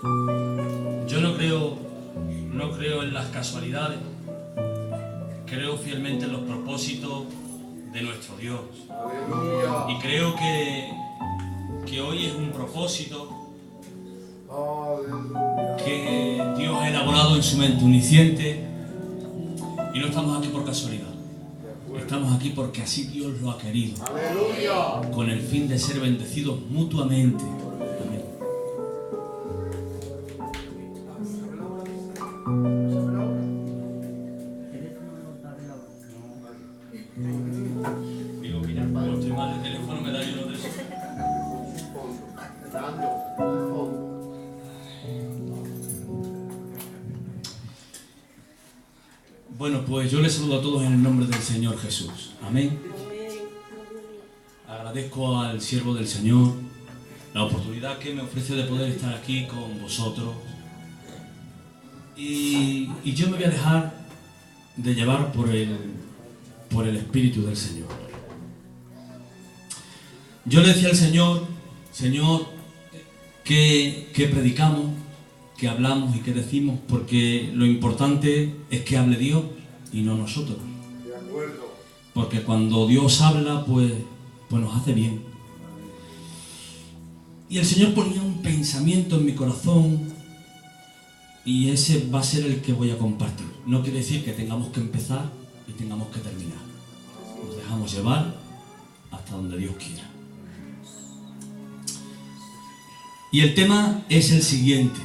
Yo no creo en las casualidades, creo fielmente en los propósitos de nuestro Dios. Y creo que hoy es un propósito que Dios ha elaborado en su mente omnisciente, y no estamos aquí por casualidad. Estamos aquí porque así Dios lo ha querido, con el fin de ser bendecidos mutuamente. Amén. Digo, mira, como estoy mal de teléfono, me da uno de esos. Bueno, pues yo les saludo a todos en el nombre del Señor Jesús. Amén. Agradezco al siervo del Señor la oportunidad que me ofrece de poder estar aquí con vosotros. Y yo me voy a dejar de llevar por el Espíritu del Señor. Yo le decía al Señor, que predicamos, que hablamos y que decimos, porque lo importante es que hable Dios y no nosotros. De acuerdo. Porque cuando Dios habla, pues nos hace bien. Y el Señor ponía un pensamiento en mi corazón y ese va a ser el que voy a compartir. No quiere decir que tengamos que empezar y tengamos que terminar. Nos dejamos llevar hasta donde Dios quiera. Y el tema es el siguiente.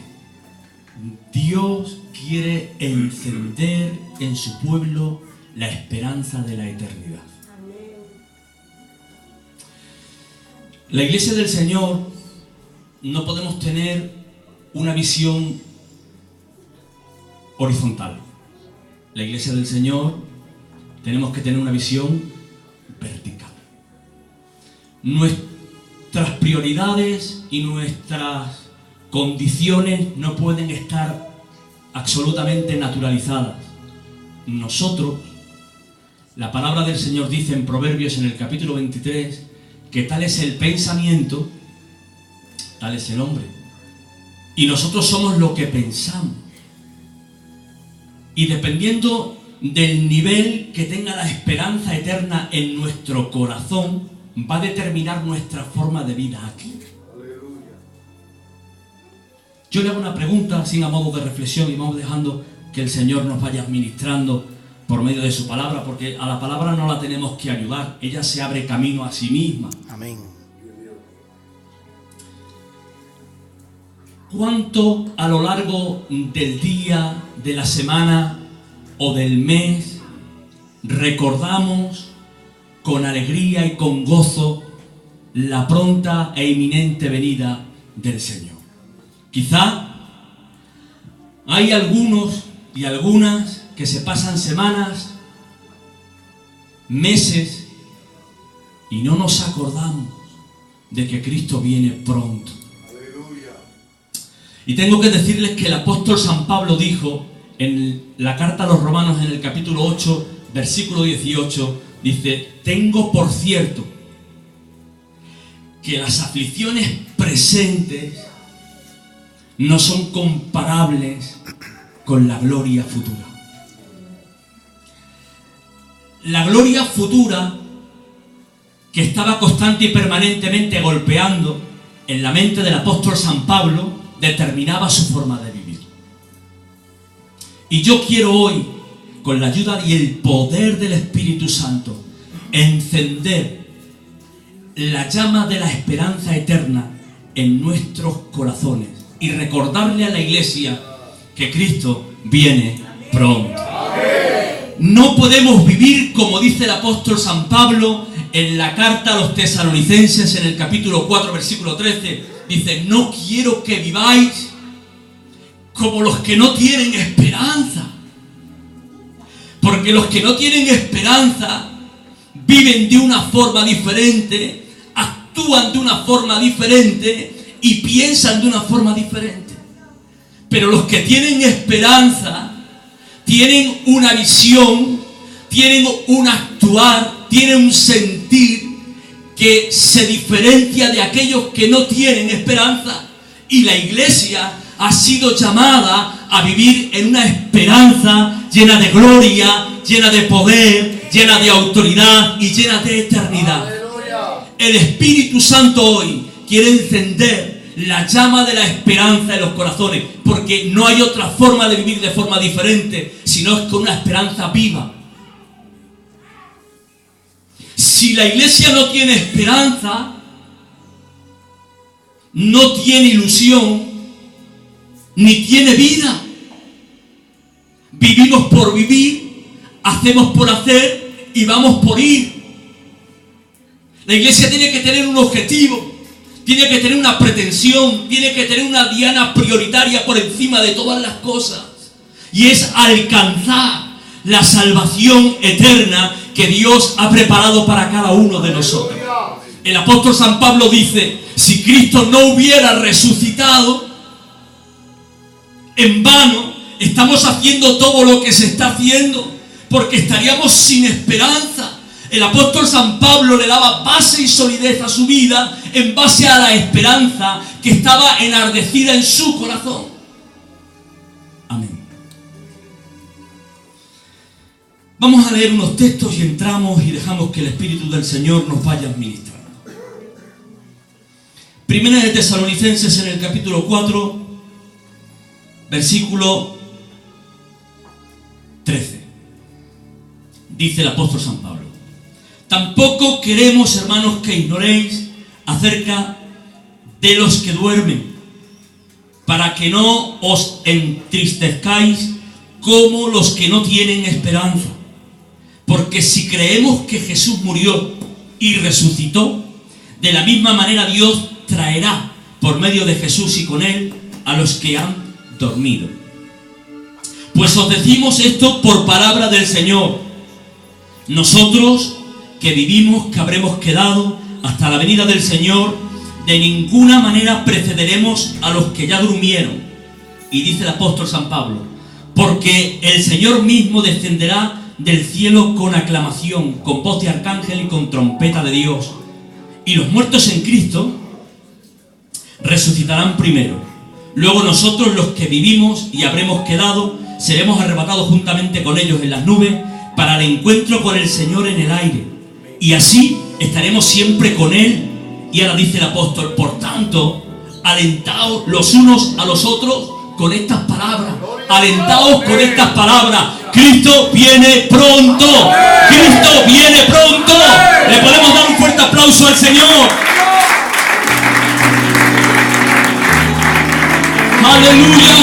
Dios quiere encender en su pueblo la esperanza de la eternidad. La Iglesia del Señor no podemos tener una visión horizontal. La Iglesia del Señor tenemos que tener una visión vertical. Nuestras prioridades y nuestras condiciones no pueden estar absolutamente naturalizadas. Nosotros, la palabra del Señor dice en Proverbios en el capítulo 23, que tal es el pensamiento, tal es el hombre. Y nosotros somos lo que pensamos. Y dependiendo del nivel que tenga la esperanza eterna en nuestro corazón, va a determinar nuestra forma de vida aquí. Yo le hago una pregunta, sin a modo de reflexión, y vamos dejando que el Señor nos vaya administrando por medio de su palabra, porque a la palabra no la tenemos que ayudar, ella se abre camino a sí misma. Amén. ¿Cuánto a lo largo del día, de la semana o del mes recordamos con alegría y con gozo la pronta e inminente venida del Señor? Quizá hay algunos y algunas que se pasan semanas, meses y no nos acordamos de que Cristo viene pronto. Y tengo que decirles que el apóstol San Pablo dijo en la carta a los Romanos en el capítulo 8, versículo 18, dice: tengo por cierto que las aflicciones presentes no son comparables con la gloria futura. La gloria futura, que estaba constante y permanentemente golpeando en la mente del apóstol San Pablo, determinaba su forma de vivir. Y yo quiero hoy, con la ayuda y el poder del Espíritu Santo, encender la llama de la esperanza eterna en nuestros corazones y recordarle a la Iglesia que Cristo viene pronto. No podemos vivir como dice el apóstol San Pablo en la carta a los Tesalonicenses en el capítulo 4, versículo 13. Dice: no quiero que viváis como los que no tienen esperanza. Porque los que no tienen esperanza viven de una forma diferente, actúan de una forma diferente y piensan de una forma diferente. Pero los que tienen esperanza tienen una visión, tienen un actuar, tienen un sentir que se diferencia de aquellos que no tienen esperanza Y la iglesia ha sido llamada a vivir en una esperanza llena de gloria, llena de poder, llena de autoridad y llena de eternidad. El Espíritu Santo hoy quiere encender la llama de la esperanza en los corazones, porque no hay otra forma de vivir de forma diferente, sino es con una esperanza viva. Si la iglesia no tiene esperanza, no tiene ilusión, ni tiene vida. Vivimos por vivir, hacemos por hacer y vamos por ir. La iglesia tiene que tener un objetivo, tiene que tener una pretensión, tiene que tener una diana prioritaria por encima de todas las cosas, y es alcanzar la salvación eterna que Dios ha preparado para cada uno de nosotros. El apóstol San Pablo dice: si Cristo no hubiera resucitado, en vano estamos haciendo todo lo que se está haciendo, porque estaríamos sin esperanza. El apóstol San Pablo le daba base y solidez a su vida en base a la esperanza que estaba enardecida en su corazón. Amén. Vamos a leer unos textos y entramos y dejamos que el Espíritu del Señor nos vaya administrando. Primera de Tesalonicenses, en el capítulo 4, versículo 13. Dice el apóstol San Pablo: tampoco queremos, hermanos, que ignoréis acerca de los que duermen, para que no os entristezcáis como los que no tienen esperanza. Porque si creemos que Jesús murió y resucitó, de la misma manera Dios traerá por medio de Jesús y con él a los que han dormido. Pues os decimos esto por palabra del Señor: nosotros que vivimos, que habremos quedado hasta la venida del Señor, de ninguna manera precederemos a los que ya durmieron. Y dice el apóstol San Pablo: porque el Señor mismo descenderá del cielo con aclamación, con voz de arcángel y con trompeta de Dios, y los muertos en Cristo resucitarán primero. Luego nosotros, los que vivimos y habremos quedado, seremos arrebatados juntamente con ellos en las nubes para el encuentro con el Señor en el aire, y así estaremos siempre con Él. Y ahora dice el apóstol: por tanto, alentaos los unos a los otros con estas palabras. Alentaos con estas palabras. Cristo viene pronto. Cristo viene pronto. Le podemos dar un fuerte aplauso al Señor. Aleluya.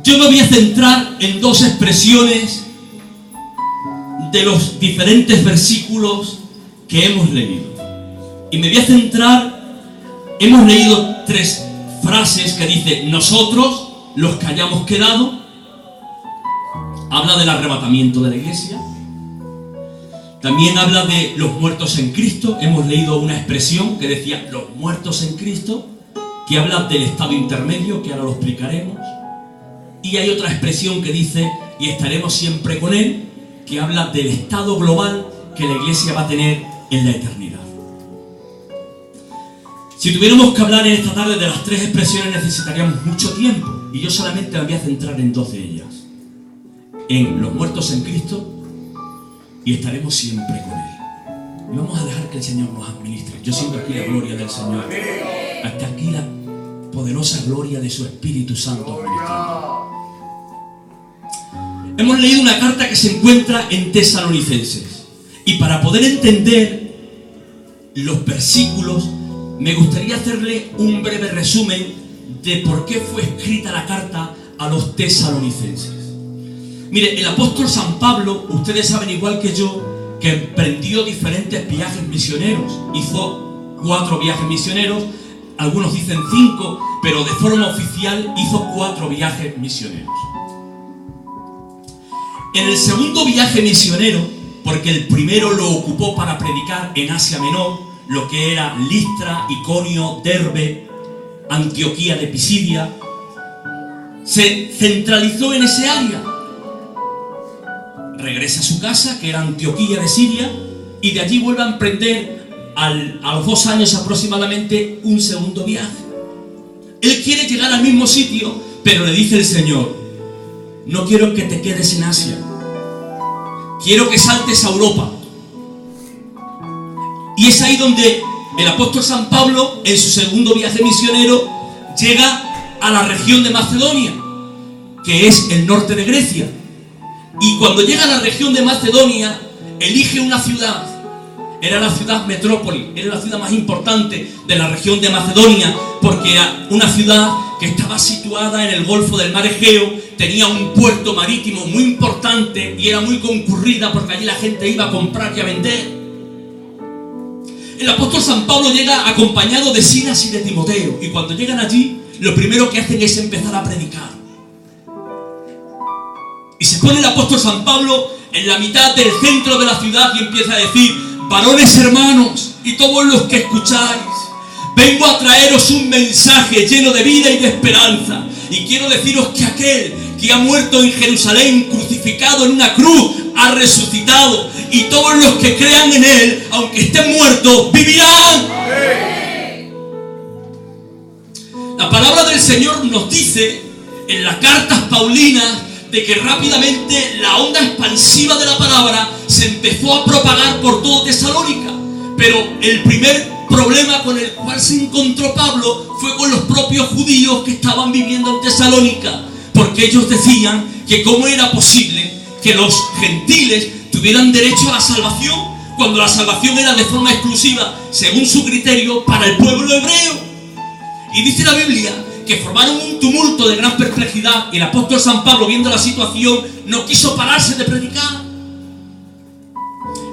Yo me voy a centrar en dos expresiones de los diferentes versículos que hemos leído. Y me voy a centrar, hemos leído tres frases que dice: nosotros, los que hayamos quedado. Habla del arrebatamiento de la iglesia. También habla de los muertos en Cristo. Hemos leído una expresión que decía los muertos en Cristo, que habla del estado intermedio, que ahora lo explicaremos. Y hay otra expresión que dice: y estaremos siempre con Él, que habla del estado global que la iglesia va a tener en la eternidad. Si tuviéramos que hablar en esta tarde de las tres expresiones, necesitaríamos mucho tiempo, y yo solamente me voy a centrar en dos de ellas: en los muertos en Cristo y estaremos siempre con Él. Y vamos a dejar que el Señor nos administre. Yo siento aquí la gloria del Señor, hasta aquí la poderosa gloria de su Espíritu Santo administrando. Hemos leído una carta que se encuentra en Tesalonicenses, y para poder entender los versículos me gustaría hacerle un breve resumen de por qué fue escrita la carta a los tesalonicenses. Mire, el apóstol San Pablo, ustedes saben igual que yo, que emprendió diferentes viajes misioneros. Hizo 4 viajes misioneros, algunos dicen 5, pero de forma oficial hizo 4 viajes misioneros. En el segundo viaje misionero, porque el primero lo ocupó para predicar en Asia Menor, lo que era Listra, Iconio, Derbe, Antioquía de Pisidia, se centralizó en ese área. Regresa a su casa, que era Antioquía de Siria, y de allí vuelve a emprender a los 2 años aproximadamente un segundo viaje. Él quiere llegar al mismo sitio, pero le dice el Señor: no quiero que te quedes en Asia, quiero que saltes a Europa. Y es ahí donde el apóstol San Pablo, en su segundo viaje misionero, llega a la región de Macedonia, que es el norte de Grecia. Y cuando llega a la región de Macedonia, elige una ciudad. Era la ciudad metrópoli, era la ciudad más importante de la región de Macedonia, porque era una ciudad que estaba situada en el Golfo del Mar Egeo, tenía un puerto marítimo muy importante y era muy concurrida porque allí la gente iba a comprar y a vender. El apóstol San Pablo llega acompañado de Silas y de Timoteo, y cuando llegan allí, lo primero que hacen es empezar a predicar. Y se pone el apóstol San Pablo en la mitad del centro de la ciudad y empieza a decir: varones hermanos y todos los que escucháis, vengo a traeros un mensaje lleno de vida y de esperanza. Y quiero deciros que aquel que ha muerto en Jerusalén, crucificado en una cruz, ha resucitado. Y todos los que crean en él, aunque estén muertos, vivirán. La palabra del Señor nos dice en las cartas paulinas de que rápidamente la onda expansiva de la palabra se empezó a propagar por todo Tesalónica. Pero el primer problema con el cual se encontró Pablo fue con los propios judíos que estaban viviendo en Tesalónica, porque ellos decían que cómo era posible que los gentiles tuvieran derecho a la salvación cuando la salvación era de forma exclusiva, según su criterio, para el pueblo hebreo. Y dice la Biblia que formaron un tumulto de gran perplejidad, y el apóstol San Pablo, viendo la situación, no quiso pararse de predicar.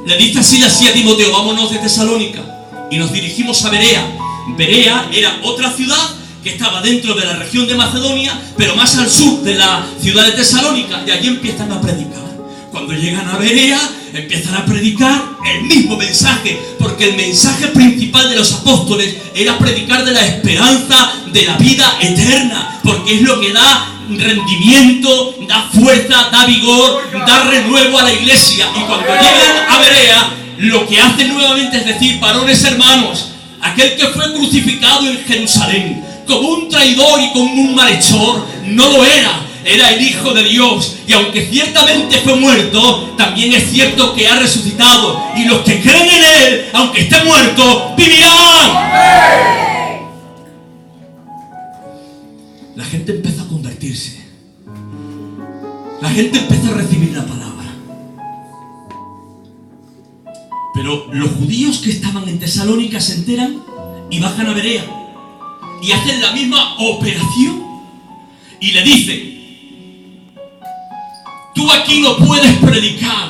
Le dice así a Timoteo: vámonos de Tesalónica, y nos dirigimos a Berea. Berea era otra ciudad que estaba dentro de la región de Macedonia, pero más al sur de la ciudad de Tesalónica, y allí empiezan a predicar. Cuando llegan a Berea, empiezan a predicar el mismo mensaje, porque el mensaje principal de los apóstoles era predicar de la esperanza de la vida eterna, porque es lo que da rendimiento, da fuerza, da vigor, da renuevo a la iglesia. Y cuando llegan a Berea, lo que hacen nuevamente es decir: varones hermanos, aquel que fue crucificado en Jerusalén como un traidor y como un malhechor, no lo era. Era el Hijo de Dios, y aunque ciertamente fue muerto, también es cierto que ha resucitado, y los que creen en él, aunque esté muerto, vivirán. La gente empezó a convertirse, la gente empezó a recibir la palabra. Pero los judíos que estaban en Tesalónica se enteran y bajan a Berea y hacen la misma operación y le dicen: tú aquí no puedes predicar,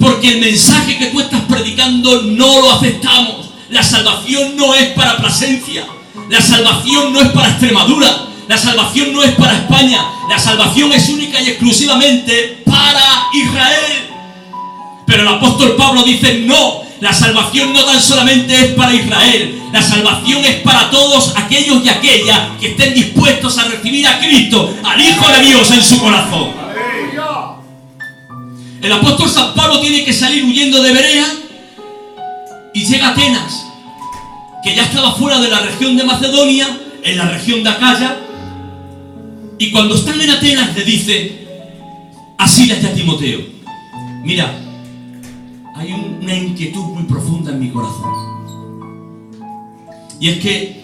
porque el mensaje que tú estás predicando no lo aceptamos. La salvación no es para Plasencia, la salvación no es para Extremadura, la salvación no es para España, la salvación es única y exclusivamente para Israel. Pero el apóstol Pablo dice: no, la salvación no tan solamente es para Israel, la salvación es para todos aquellos y aquellas que estén dispuestos a recibir a Cristo, al Hijo de Dios, en su corazón. El apóstol San Pablo tiene que salir huyendo de Berea y llega a Atenas, que ya estaba fuera de la región de Macedonia, en la región de Acaya. Y cuando están en Atenas le dice a Silas y a Timoteo: mira, hay una inquietud muy profunda en mi corazón, y es que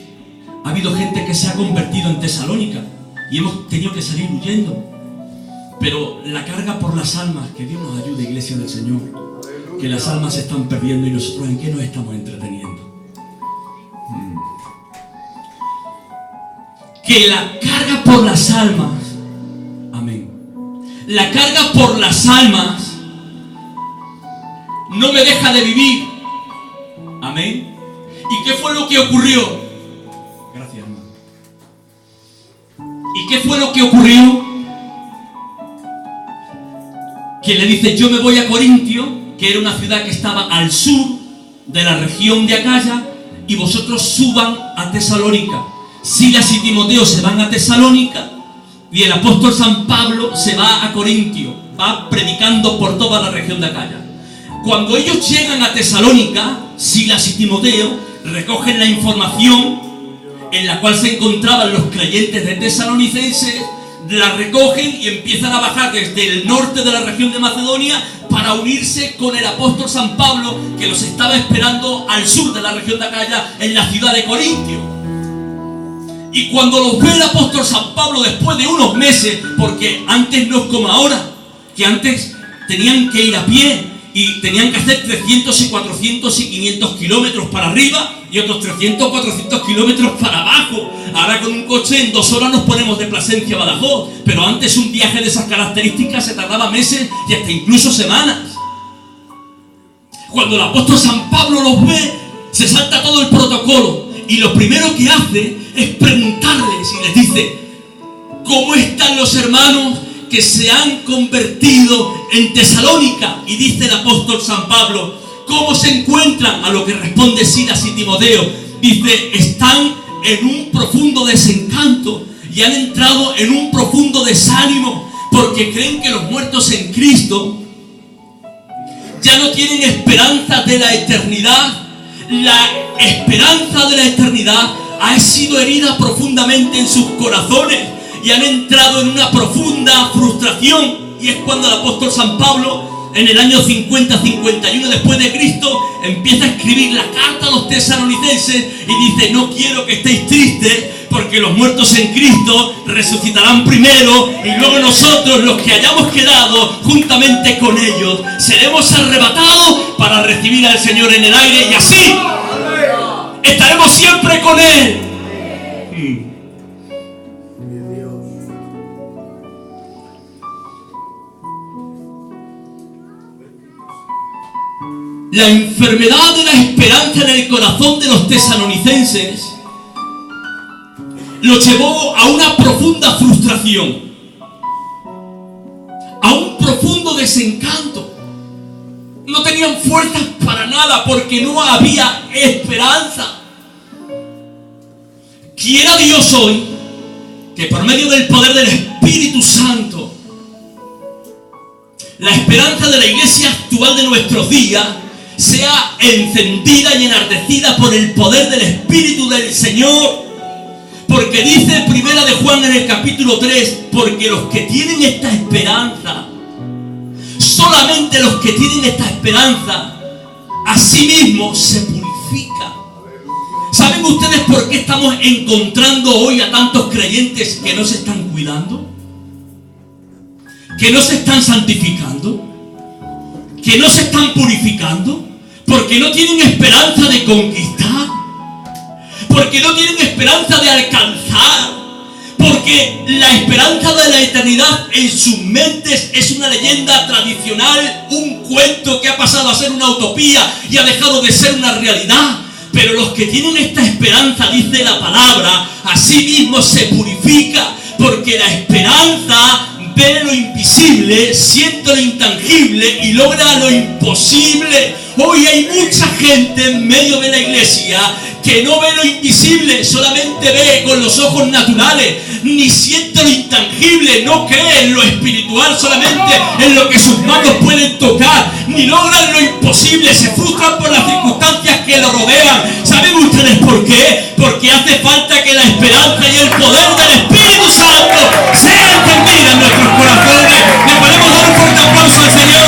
ha habido gente que se ha convertido en Tesalónica y hemos tenido que salir huyendo. Pero la carga por las almas, que Dios nos ayude, iglesia del Señor, que las almas se están perdiendo, y nosotros ¿en qué nos estamos entreteniendo? Que la carga por las almas, amén, la carga por las almas no me deja de vivir, amén. ¿Y qué fue lo que ocurrió? Gracias, hermano. ¿Y qué fue lo que ocurrió? Que le dice: yo me voy a Corintio, que era una ciudad que estaba al sur de la región de Acaya, y vosotros suban a Tesalónica. Silas y Timoteo se van a Tesalónica, y el apóstol San Pablo se va a Corintio, va predicando por toda la región de Acaya. Cuando ellos llegan a Tesalónica, Silas y Timoteo recogen la información en la cual se encontraban los creyentes de Tesalonicenses, la recogen y empiezan a bajar desde el norte de la región de Macedonia para unirse con el apóstol San Pablo, que los estaba esperando al sur de la región de Acaya, en la ciudad de Corintio. Y cuando los ve el apóstol San Pablo después de unos meses, porque antes no es como ahora, que antes tenían que ir a pie y tenían que hacer 300 y 400 y 500 kilómetros para arriba y otros 300 o 400 kilómetros para abajo. Ahora con un coche en 2 horas nos ponemos de Plasencia a Badajoz, pero antes un viaje de esas características se tardaba meses y hasta incluso semanas. Cuando el apóstol San Pablo los ve, se salta todo el protocolo y lo primero que hace es preguntarles y les dice: ¿cómo están los hermanos que se han convertido en Tesalónica? Y dice el apóstol San Pablo: ¿cómo se encuentran? A lo que responde Silas y Timoteo, dice: están en un profundo desencanto y han entrado en un profundo desánimo, porque creen que los muertos en Cristo ya no tienen esperanza de la eternidad. La esperanza de la eternidad ha sido herida profundamente en sus corazones y han entrado en una profunda frustración. Y es cuando el apóstol San Pablo, en el año 50-51 después de Cristo, empieza a escribir la carta a los tesalonicenses y dice: no quiero que estéis tristes, porque los muertos en Cristo resucitarán primero y luego nosotros, los que hayamos quedado juntamente con ellos, seremos arrebatados para recibir al Señor en el aire, y así estaremos siempre con Él. La enfermedad de la esperanza en el corazón de los tesalonicenses lo llevó a una profunda frustración, a un profundo desencanto. No tenían fuerzas para nada porque no había esperanza. Quiera Dios hoy que por medio del poder del Espíritu Santo, la esperanza de la iglesia actual de nuestros días sea encendida y enardecida por el poder del Espíritu del Señor. Porque dice Primera de Juan en el capítulo 3, porque los que tienen esta esperanza, solamente los que tienen esta esperanza, a sí mismos se purifican. ¿Saben ustedes por qué estamos encontrando hoy a tantos creyentes que no se están cuidando? Que no se están santificando, que no se están purificando, porque no tienen esperanza de conquistar, porque no tienen esperanza de alcanzar, porque la esperanza de la eternidad en sus mentes es una leyenda tradicional, un cuento que ha pasado a ser una utopía y ha dejado de ser una realidad. Pero los que tienen esta esperanza, dice la palabra, a sí mismos se purifica, porque la esperanza ve lo invisible, siente lo intangible y logra lo imposible. Hoy hay mucha gente en medio de la iglesia que no ve lo invisible, solamente ve con los ojos naturales, ni siente lo intangible, no cree en lo espiritual, solamente en lo que sus manos pueden tocar, ni logran lo imposible, se frustran por las circunstancias que lo rodean. ¿Saben ustedes por qué? Porque hace falta que la esperanza y el poder del Espíritu Santo sea encendida en nuestros corazones. Le podemos dar un fuerte aplauso al Señor.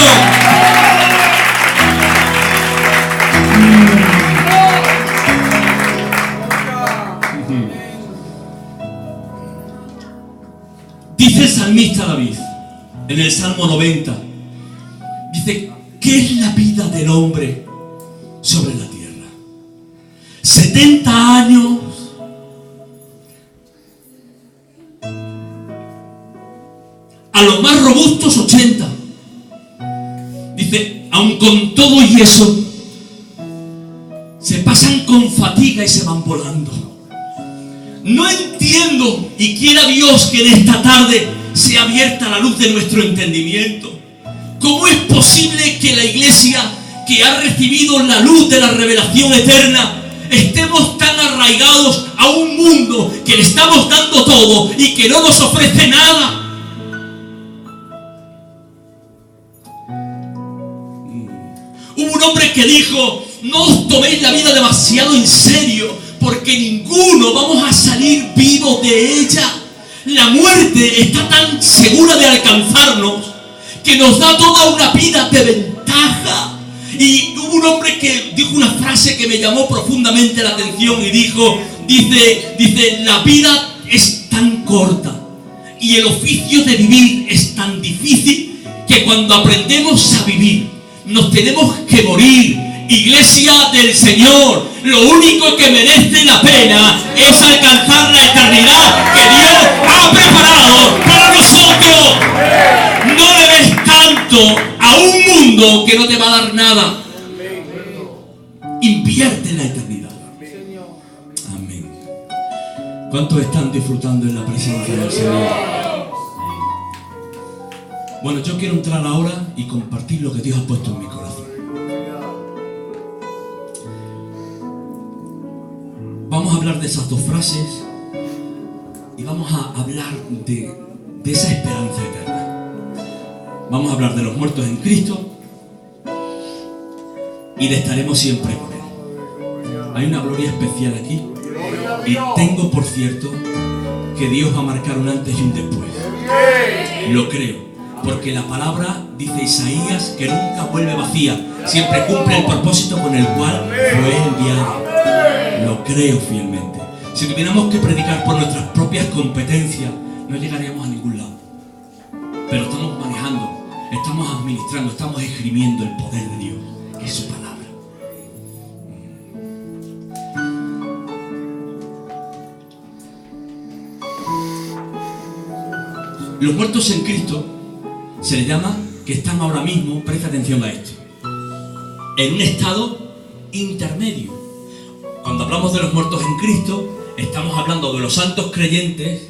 Dice el salmista David en el Salmo 90, dice: ¿qué es la vida del hombre sobre la tierra? 70 años a los más robustos 80. Dice: aun con todo y eso se pasan con fatiga y se van volando. No entiendo, y quiera Dios que en esta tarde sea abierta la luz de nuestro entendimiento. ¿Cómo es posible que la iglesia que ha recibido la luz de la revelación eterna estemos tan arraigados a un mundo que le estamos dando todo y que no nos ofrece nada? que dijo: no os toméis la vida demasiado en serio, porque ninguno vamos a salir vivos de ella. La muerte está tan segura de alcanzarnos que nos da toda una vida de ventaja. Y hubo un hombre que dijo una frase que me llamó profundamente la atención y dice, la vida es tan corta y el oficio de vivir es tan difícil que cuando aprendemos a vivir nos tenemos que morir. Iglesia del Señor, lo único que merece la pena es alcanzar la eternidad que Dios ha preparado para nosotros. No le des tanto a un mundo que no te va a dar nada. Invierte en la eternidad. Amén. ¿Cuántos están disfrutando en la presencia del Señor? Bueno, yo quiero entrar ahora y compartir lo que Dios ha puesto en mi corazón. Vamos a hablar de esas dos frases y vamos a hablar de esa esperanza eterna. Vamos a hablar de los muertos en Cristo y de estaremos siempre con Él. Hay una gloria especial aquí y tengo por cierto que Dios va a marcar un antes y un después. Lo creo, porque la palabra, dice Isaías, que nunca vuelve vacía, siempre cumple el propósito con el cual fue enviado. Lo creo fielmente. Si tuviéramos que predicar por nuestras propias competencias, no llegaríamos a ningún lado. Pero estamos manejando, estamos administrando, estamos esgrimiendo el poder de Dios, que es su palabra. Los muertos en Cristo se les llama que están ahora mismo, presta atención a esto, en un estado intermedio. Cuando hablamos de los muertos en Cristo, estamos hablando de los santos creyentes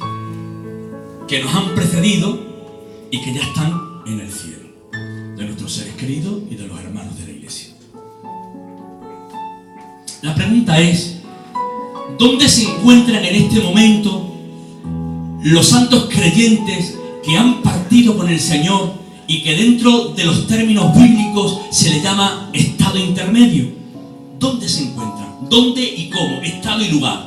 que nos han precedido y que ya están en el cielo, de nuestros seres queridos y de los hermanos de la iglesia. La pregunta es, ¿dónde se encuentran en este momento los santos creyentes que han partido con el Señor y que dentro de los términos bíblicos se le llama estado intermedio? ¿Dónde se encuentran? ¿Dónde y cómo? Estado y lugar.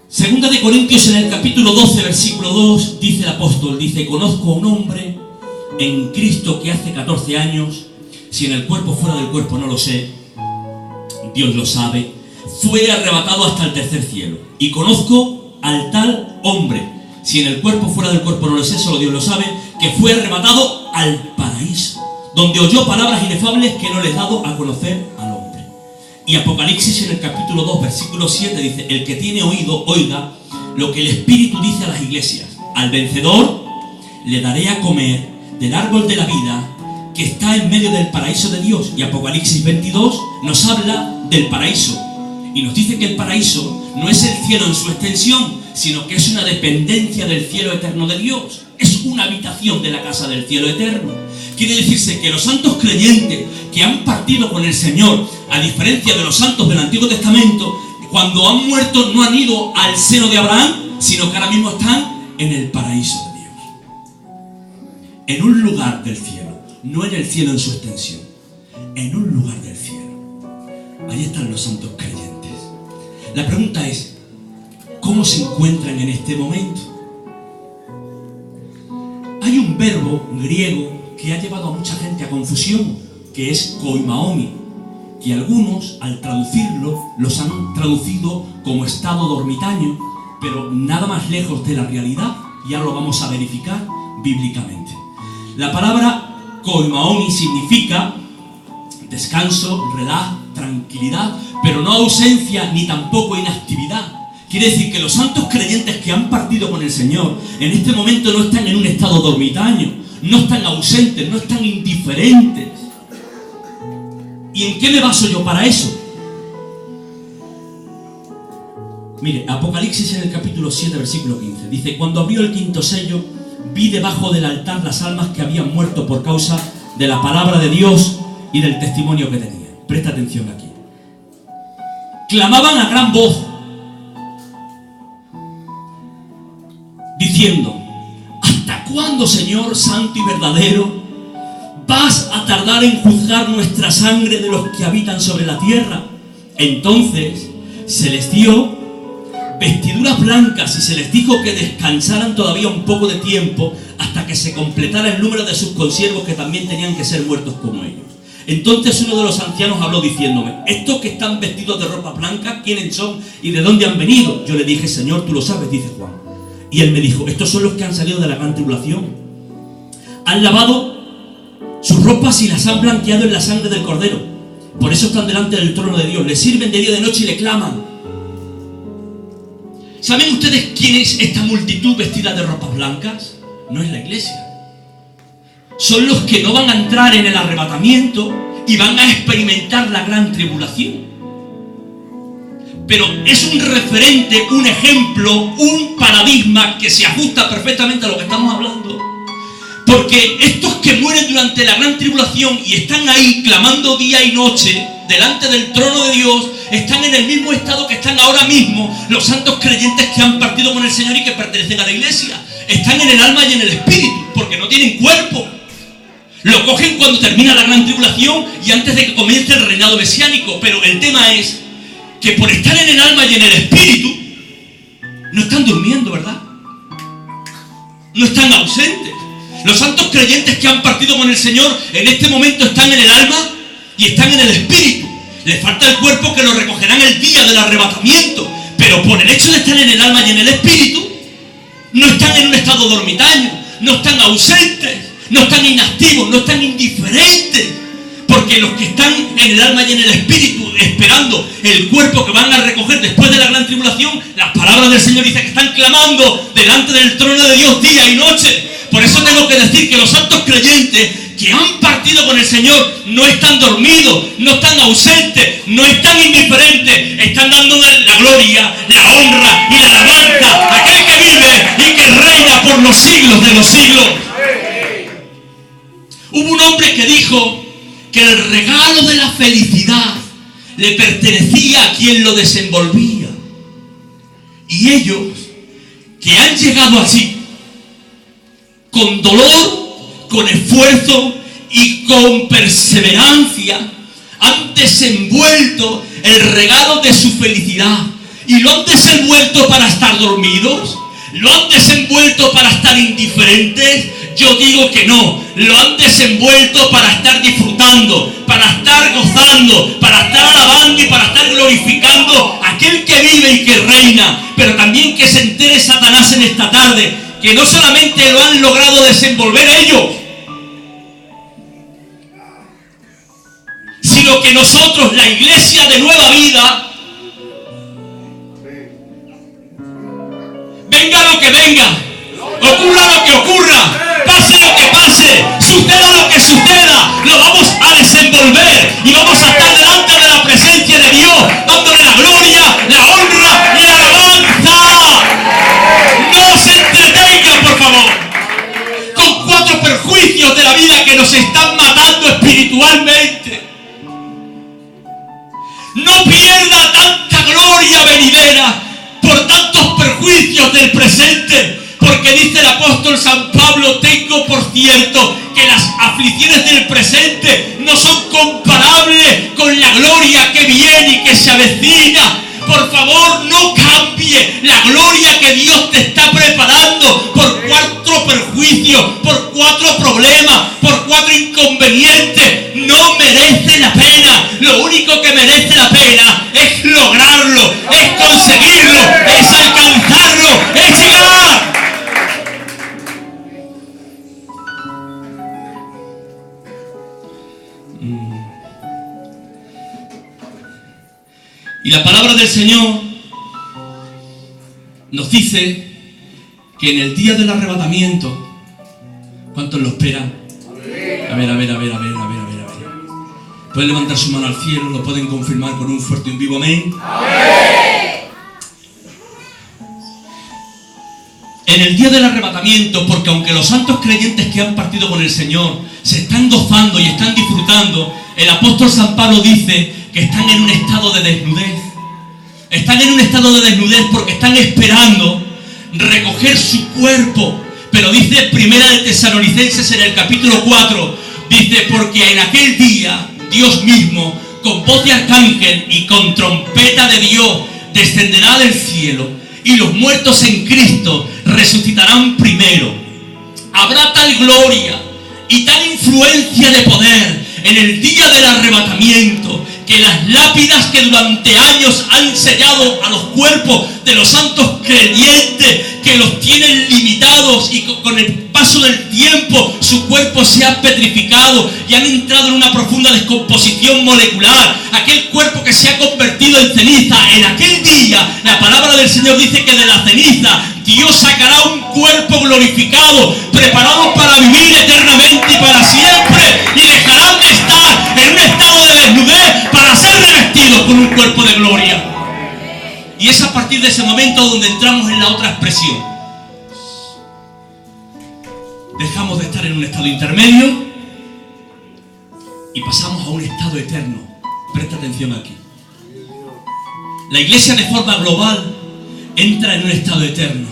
Segunda de Corintios, en el capítulo 12, versículo 2, dice el apóstol, conozco a un hombre en Cristo que hace 14 años, si en el cuerpo o fuera del cuerpo no lo sé, Dios lo sabe, fue arrebatado hasta el tercer cielo. Y conozco al tal hombre, si en el cuerpo o fuera del cuerpo no lo sé, solo Dios lo sabe, que fue arrebatado al paraíso, donde oyó palabras inefables que no les he dado a conocer al hombre. Y Apocalipsis, en el capítulo 2, versículo 7, dice, el que tiene oído, oiga lo que el Espíritu dice a las iglesias. Al vencedor le daré a comer del árbol de la vida que está en medio del paraíso de Dios. Y Apocalipsis 22 nos habla del paraíso. Y nos dice que el paraíso no es el cielo en su extensión, sino que es una dependencia del cielo eterno de Dios. Es una habitación de la casa del cielo eterno. Quiere decirse que los santos creyentes que han partido con el Señor, a diferencia de los santos del Antiguo Testamento, cuando han muerto no han ido al seno de Abraham, sino que ahora mismo están en el paraíso de Dios. En un lugar del cielo, no en el cielo en su extensión, en un lugar del cielo. Ahí están los santos creyentes. La pregunta es, ¿cómo se encuentran en este momento? Hay un verbo griego que ha llevado a mucha gente a confusión, que es koimaomi, que algunos al traducirlo los han traducido como estado dormitorio, pero nada más lejos de la realidad, y ahora lo vamos a verificar bíblicamente. La palabra koimaomi significa descanso, relaj, tranquilidad, pero no ausencia ni tampoco inactividad. Quiere decir que los santos creyentes que han partido con el Señor en este momento no están en un estado dormitorio, no están ausentes, no están indiferentes. ¿Y en qué me baso yo para eso? Mire, Apocalipsis, en el capítulo 7, versículo 15, dice, cuando abrió el quinto sello, vi debajo del altar las almas que habían muerto por causa de la palabra de Dios y del testimonio que tenían. Presta atención aquí. Clamaban a gran voz, diciendo, ¿hasta cuándo, Señor santo y verdadero, ¿vas a tardar en juzgar nuestra sangre de los que habitan sobre la tierra? Entonces se les dio vestiduras blancas y se les dijo que descansaran todavía un poco de tiempo hasta que se completara el número de sus consiervos, que también tenían que ser muertos como ellos. Entonces uno de los ancianos habló diciéndome: estos que están vestidos de ropa blanca, ¿quiénes son y de dónde han venido? Yo le dije: Señor, tú lo sabes, dice Juan. Y él me dijo: estos son los que han salido de la gran tribulación. Han lavado sus ropas y las han blanqueado en la sangre del Cordero. Por eso están delante del trono de Dios. Le sirven de día y de noche y le claman. ¿Saben ustedes quién es esta multitud vestida de ropas blancas? No es la iglesia. Son los que no van a entrar en el arrebatamiento y van a experimentar la gran tribulación. Pero es un referente, un ejemplo, un paradigma que se ajusta perfectamente a lo que estamos hablando. Porque estos que mueren durante la gran tribulación y están ahí clamando día y noche delante del trono de Dios, están en el mismo estado que están ahora mismo los santos creyentes que han partido con el Señor y que pertenecen a la iglesia. Están en el alma y en el espíritu, porque no tienen cuerpo. Lo cogen cuando termina la gran tribulación y antes de que comience el reinado mesiánico. Pero el tema es que por estar en el alma y en el espíritu, no están durmiendo, ¿verdad? No están ausentes. Los santos creyentes que han partido con el Señor en este momento están en el alma y están en el espíritu. Les falta el cuerpo, que lo recogerán el día del arrebatamiento. Pero por el hecho de estar en el alma y en el espíritu, no están en un estado dormitaño, no están ausentes, no están inactivos, no están indiferentes. Porque los que están en el alma y en el espíritu esperando el cuerpo que van a recoger después de la gran tribulación, las palabras del Señor dicen que están clamando delante del trono de Dios día y noche. Por eso tengo que decir que los santos creyentes que han partido con el Señor no están dormidos, no están ausentes, no están indiferentes, están dándole la gloria, la honra y la alabanza a aquel que vive y que reina por los siglos de los siglos. Hubo un hombre que dijo que el regalo de la felicidad le pertenecía a quien lo desenvolvía. Y ellos, que han llegado así, con dolor, con esfuerzo y con perseverancia, han desenvuelto el regalo de su felicidad. Y lo han desenvuelto para estar dormidos, lo han desenvuelto para estar indiferentes. Yo digo que no, lo han desenvuelto para estar disfrutando, para estar gozando, para estar alabando y para estar glorificando a aquel que vive y que reina. Pero también que se entere Satanás en esta tarde que no solamente lo han logrado desenvolver ellos, sino que nosotros, la iglesia de Nueva Vida, venga lo que venga, ocurra lo que ocurra, pase lo que pase, suceda lo que suceda, lo vamos a desenvolver y vamos a estar delante de la presencia de Dios, dándole la gloria, la honra y la alabanza. No se entretenga, por favor, con 4 perjuicios de la vida que nos están matando espiritualmente. No pierda tanta gloria venidera por tantos perjuicios del presente, porque dice el apóstol San Pablo: tengo por cierto que las aflicciones del presente no son comparables con la gloria que viene y que se avecina. Por favor, no cambie la gloria que Dios te está preparando por 4 perjuicios, por 4 problemas, por 4 inconvenientes. No merece la pena. Lo único que merece la pena es lograrlo, es conseguirlo, es alcanzarlo, es llegar. Y la palabra del Señor nos dice que en el día del arrebatamiento, ¿cuántos lo esperan? A ver. Pueden levantar su mano al cielo, lo pueden confirmar con un fuerte y un vivo amén. En el día del arrebatamiento, porque aunque los santos creyentes que han partido con el Señor se están gozando y están disfrutando, el apóstol San Pablo dice que están en un estado de desnudez. Están en un estado de desnudez porque están esperando recoger su cuerpo. Pero dice Primera de Tesalonicenses en el capítulo 4: Dice, porque en aquel día Dios mismo, con voz de arcángel y con trompeta de Dios, descenderá del cielo, y los muertos en Cristo resucitarán primero. Habrá tal gloria y tal influencia de poder en el día del arrebatamiento, que las lápidas que durante años han sellado a los cuerpos de los santos creyentes, que los tienen limitados, y con el paso del tiempo su cuerpo se ha petrificado y han entrado en una profunda descomposición molecular, aquel cuerpo que se ha convertido en ceniza, en aquel día la palabra del Señor dice que de la ceniza Dios sacará un cuerpo glorificado, preparado para vivir eternamente y para siempre, y dejarán de estar en un estado de desnudez para ser revestidos con un cuerpo de gloria. Y es a partir de ese momento donde entramos en la otra expresión. Dejamos de estar en un estado intermedio y pasamos a un estado eterno. Presta atención aquí. La iglesia de forma global entra en un estado eterno.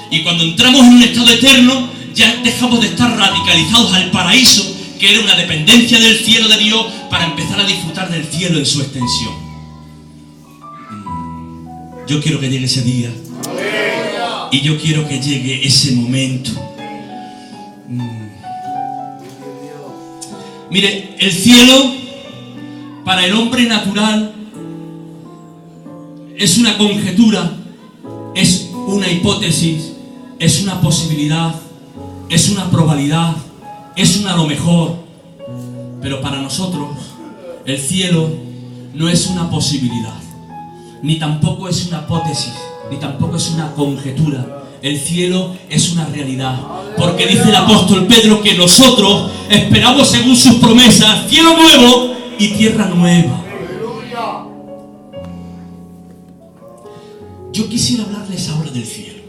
Y cuando entramos en un estado eterno, ya dejamos de estar radicalizados al paraíso, que era una dependencia del cielo de Dios, para empezar a disfrutar del cielo en su extensión. Yo quiero que llegue ese día. Y yo quiero que llegue ese momento. Mire, el cielo para el hombre natural es una conjetura, es una hipótesis, es una posibilidad, es una probabilidad, es una lo mejor. Pero para nosotros el cielo no es una posibilidad, ni tampoco es una hipótesis, ni tampoco es una conjetura. El cielo es una realidad, porque dice el apóstol Pedro que nosotros esperamos según sus promesas cielo nuevo y tierra nueva. Yo quisiera hablarles ahora del cielo,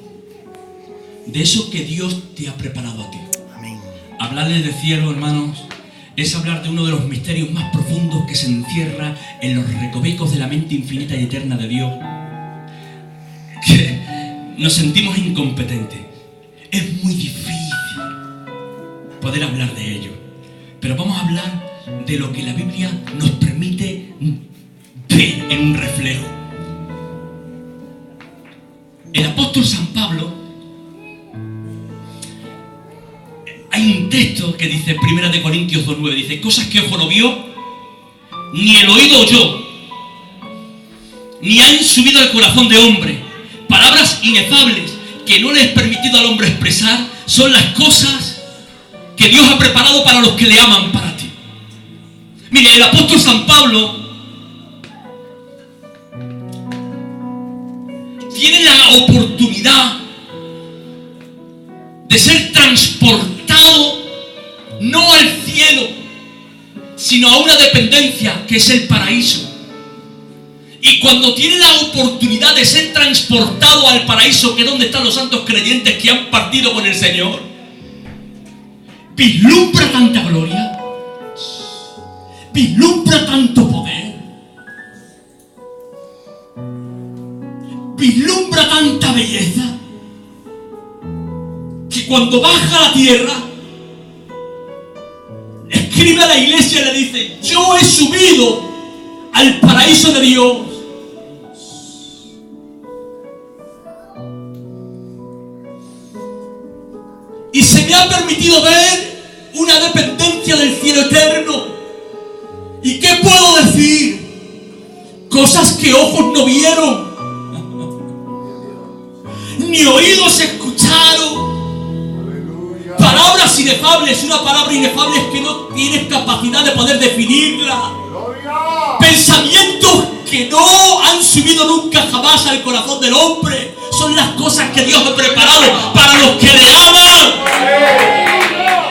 de eso que Dios te ha preparado a ti. Amén. Hablarles del cielo, hermanos, es hablar de uno de los misterios más profundos que se encierra en los recovecos de la mente infinita y eterna de Dios, que nos sentimos incompetentes. Es muy difícil poder hablar de ello, pero vamos a hablar de lo que la Biblia nos permite ver en un reflejo. El apóstol San Pablo, hay un texto que dice, 1 Corintios 2:9, dice, cosas que ojo no vio, ni el oído oyó, ni han subido al corazón de hombre, palabras inefables que no le es permitido al hombre expresar, son las cosas que Dios ha preparado para los que le aman, para ti. Mire, el apóstol San Pablo tiene la oportunidad de ser transportado no al cielo, sino a una dependencia que es el paraíso. Y cuando tiene la oportunidad de ser transportado al paraíso, que es donde están los santos creyentes que han partido con el Señor, vislumbra tanta gloria, vislumbra tanto poder, vislumbra tanta belleza, que cuando baja a la tierra, escribe a la iglesia y le dice, yo he subido al paraíso de Dios. Y se me ha permitido ver una dependencia del cielo eterno. ¿Y qué puedo decir? Cosas que ojos no vieron, ni oídos escucharon. Palabras inefables. Una palabra inefable es que no tienes capacidad de poder definirla. Pensamientos que no han subido nunca jamás al corazón del hombre. Son las cosas que Dios ha preparado para los que le aman.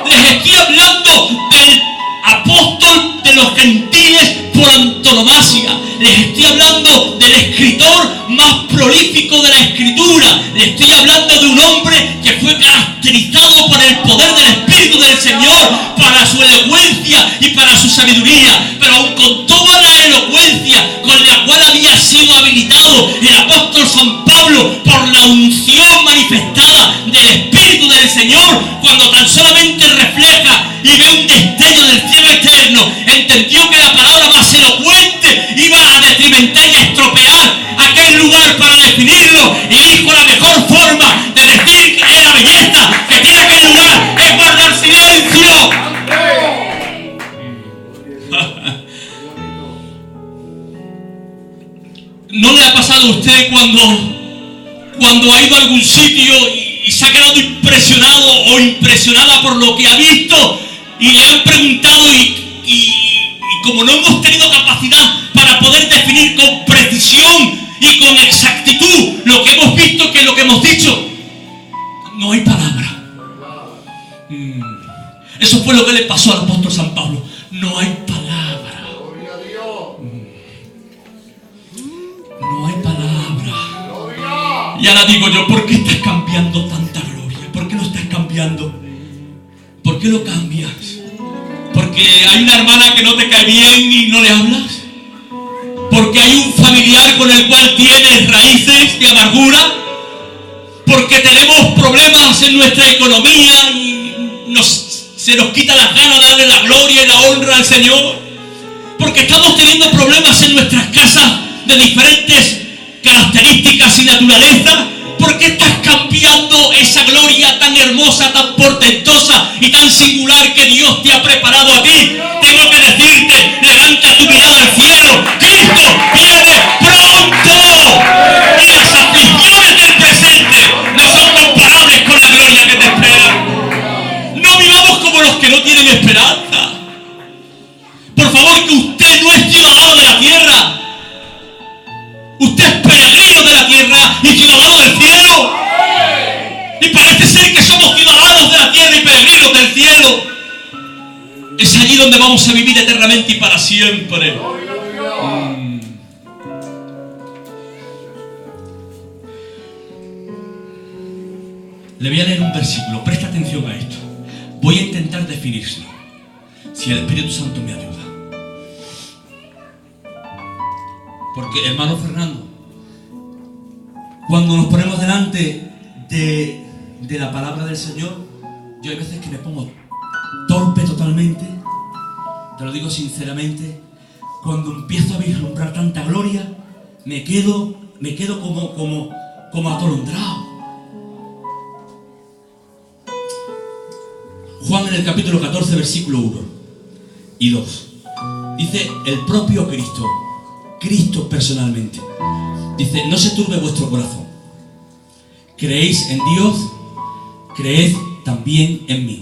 Les estoy hablando del apóstol de los gentiles por antonomasia. Les estoy hablando del escritor más prolífico de la escritura. Les estoy hablando de un hombre que fue caracterizado por el poder del Espíritu del Señor para su elocuencia y para su sabiduría. Pero aun con toda la elocuencia con la cual había sido habilitado el apóstol San Pablo por la unción manifestada del Espíritu del Señor, cuando tan solamente refleja y ve un destello del silencio y dijo la mejor forma de decir la belleza que tiene aquel lugar es guardar silencio. ¿No le ha pasado a usted cuando ha ido a algún sitio y se ha quedado impresionado o impresionada por lo que ha visto y le han preguntado y como no hemos tenido capacidad para poder definir con precisión y con exactitud lo que hemos visto, que es lo que hemos dicho, no hay palabra? Eso fue lo que le pasó al apóstol San Pablo. No hay palabra. No hay palabra. Y ahora digo yo, ¿por qué estás cambiando tanta gloria? ¿Por qué lo estás cambiando? ¿Por qué lo cambias? ¿Porque hay una hermana que no te cae bien y no le hablas? ¿Porque hay un familiar con el cual tienes raíces de amargura? ¿Porque tenemos problemas en nuestra economía y se nos quita las ganas de darle la gloria y la honra al Señor? ¿Porque estamos teniendo problemas en nuestras casas de diferentes características y naturaleza? ¿Por qué estás cambiando esa gloria tan hermosa, tan portentosa y tan singular que Dios te ha preparado a ti? Tengo que decirte, levanta tu mirada al cielo. Cristo viene pronto. Y las aflicciones del presente no son comparables con la gloria que te espera. No vivamos como los que no tienen esperanza. Por favor, que usted no es ciudadano de la tierra. Usted es peregrino de la tierra y ciudadano del cielo. Y parece ser que somos ciudadanos de la tierra y peregrinos del cielo. Es allí donde vamos a vivir eternamente y para siempre. Le voy a leer un versículo. Presta atención a esto. Voy a intentar definirlo, si el Espíritu Santo me ayuda. Porque, hermano Fernando, cuando nos ponemos delante de la palabra del Señor, yo hay veces que me pongo torpe totalmente, te lo digo sinceramente. Cuando empiezo a vislumbrar tanta gloria, me quedo como atolondrado. Juan en el capítulo 14, versículo 1 y 2, dice el propio Cristo personalmente, dice: no se turbe vuestro corazón, creéis en Dios, creed también en mí.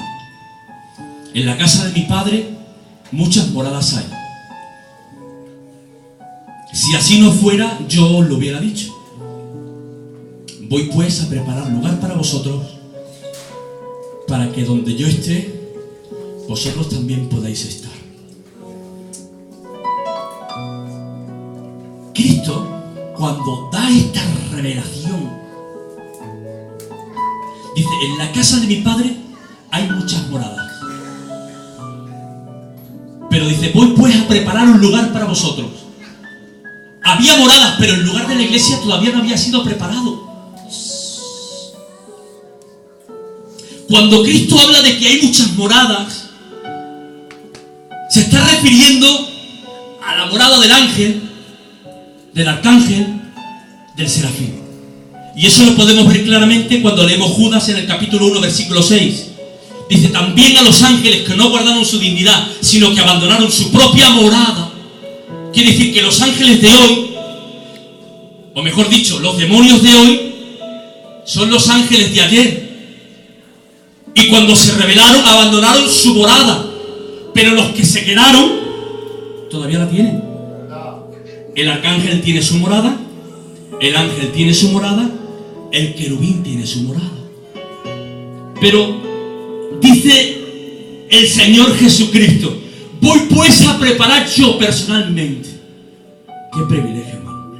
En la casa de mi Padre muchas moradas hay. Si así no fuera, yo os lo hubiera dicho. Voy pues a preparar lugar para vosotros, para que donde yo esté, vosotros también podáis estar. Cristo, cuando da esta revelación, dice: en la casa de mi Padre hay muchas moradas. Pero dice: voy pues a preparar un lugar para vosotros. Había moradas, pero el lugar de la iglesia todavía no había sido preparado. Cuando Cristo habla de que hay muchas moradas, se está refiriendo a la morada del ángel, del arcángel, del serafín. Y eso lo podemos ver claramente cuando leemos Judas en el capítulo 1, versículo 6. Dice: también a los ángeles que no guardaron su dignidad, sino que abandonaron su propia morada. Quiere decir que los ángeles de hoy, o mejor dicho, los demonios de hoy, son los ángeles de ayer. Y cuando se rebelaron, abandonaron su morada. Pero los que se quedaron, todavía la tienen. El arcángel tiene su morada, el ángel tiene su morada, el querubín tiene su morada. Pero dice el Señor Jesucristo: voy pues a preparar yo personalmente. Qué privilegio, hermano.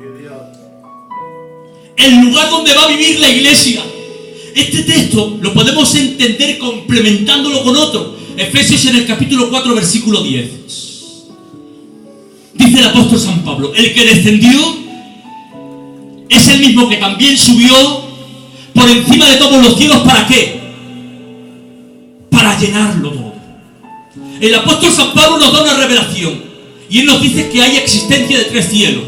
El lugar donde va a vivir la iglesia. Este texto lo podemos entender complementándolo con otro. Efesios en el capítulo 4, versículo 10. Dice el apóstol San Pablo: el que descendió es el mismo que también subió por encima de todos los cielos. ¿Para qué? Para llenarlo todo. El apóstol San Pablo nos da una revelación y él nos dice que hay existencia de tres cielos,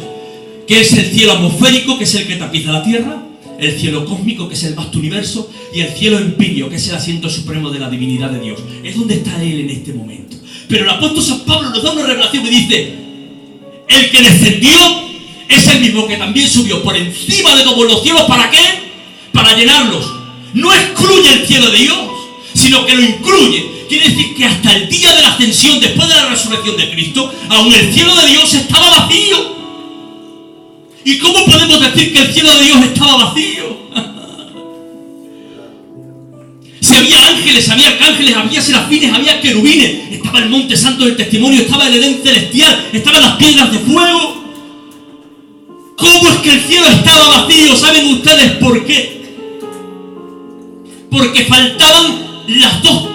que es el cielo atmosférico, que es el que tapiza la tierra, el cielo cósmico, que es el vasto universo, y el cielo empíreo, que es el asiento supremo de la divinidad de Dios. Es donde está Él en este momento. Pero el apóstol San Pablo nos da una revelación y dice: el que descendió es el mismo que también subió por encima de todos los cielos. ¿Para qué? Para llenarlos. No excluye el cielo de Dios, sino que lo incluye. Quiere decir que hasta el día de la ascensión, después de la resurrección de Cristo, aún el cielo de Dios estaba vacío. ¿Y cómo podemos decir que el cielo de Dios estaba vacío? Si había ángeles, había arcángeles, había serafines, había querubines, estaba el monte santo del testimonio, estaba el Edén celestial, estaban las piedras de fuego. ¿Cómo es que el cielo estaba vacío? ¿Saben ustedes por qué? Porque faltaban las dos